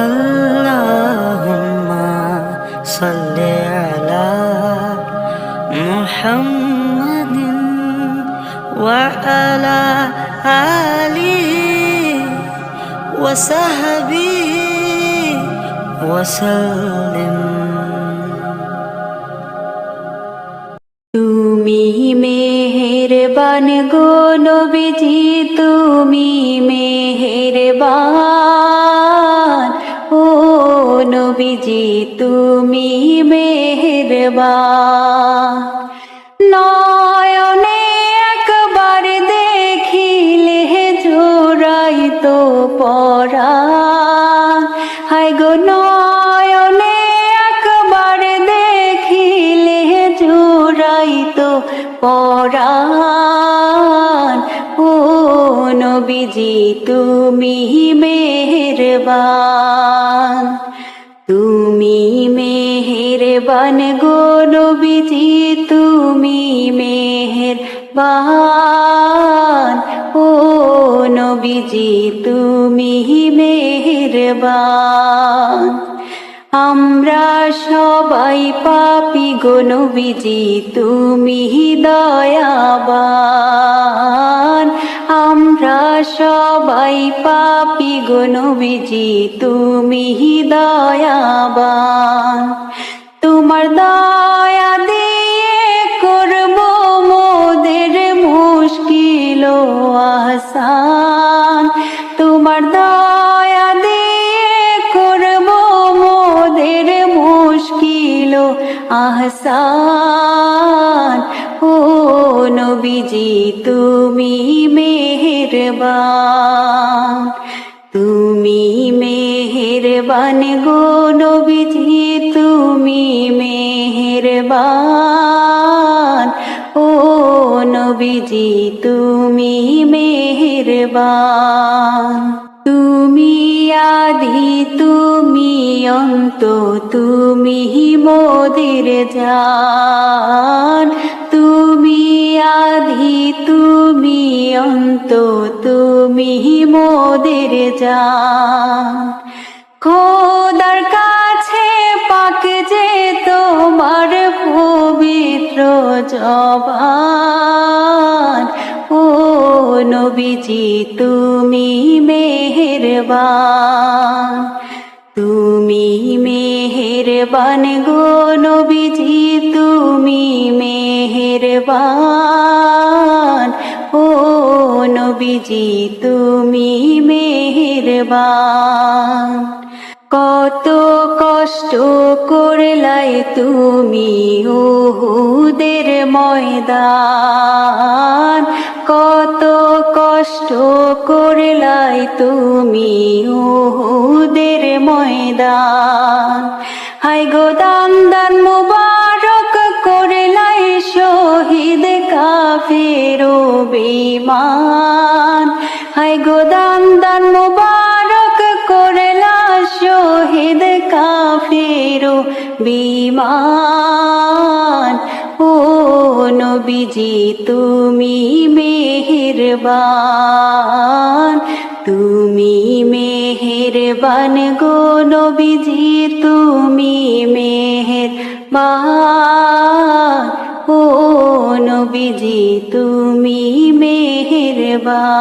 আল্লাহুম্মা সাল্লি আলা মুহাম্মাদিন ওয়া আলা আলিহি ওয়া সাহবিহি ওয়া সাল্লিম। তুমি মেহেরবান গো নবীজি, তুমি মেহেরবান, ও নবীজি তুমি মেহেরবান। নয়নে একবার দেখিলে জোড়াইতো পরাণ, হায় গো নয়নে একবার দেখিলে জোড়াইতো পরাণ, ও নবীজি তুমি মেহেরবান। তুমি মেহেরবান গো নবীজি, তুমি মেহেরবান, ও নবীজি তুমি মেহেরবান। আমরা সবাই পাপী গো নবীজি তুমি দয়াবান। আমরা সবাই পাপী গো নবীজি তুমি দয়াবান। তোমার দয়া দিয়ে করব মোদের মুশকিল আসান। তোমার দয়া দিয়ে করব মোদের মুশকিল আসান, ও নবীজি তুমি মেহেরবান। তুমি মেহেরবান গো নবীজি, তুমি মেহেরবান, ও নবীজি তুমি মেহেরবান। তুমি আদি তুমি অন্ত, তুমি মোদের জান। তুমি আদি তুমি অন্ত, তুমি মোদের জান। খোদার কাছে পাক যে তোমার পবিত্র জবান, ও নবীজি তুমি মেহেরবান। তুমি মেহেরবান গো নবীজি, তুমি মেহেরবান, ও নবীজি তুমি মেহেরবান। কত কষ্ট করলাই তুমি উহুদের ময়দান, কত কষ্ট করলাই তুমি উহুদের ময়দান। হায় গো দান মুবারক করলাই শহীদ কাফের ও বেঈমান। হায় গো দান মুবারক করলা শহীদ কাফের ও বেঈমান, ও নবীজি তুমি মেহেরবান। তুমি মেহেরবান গো নবীজি, তুমি মেহেরবান, ও নবীজি তুমি মেহেরবান।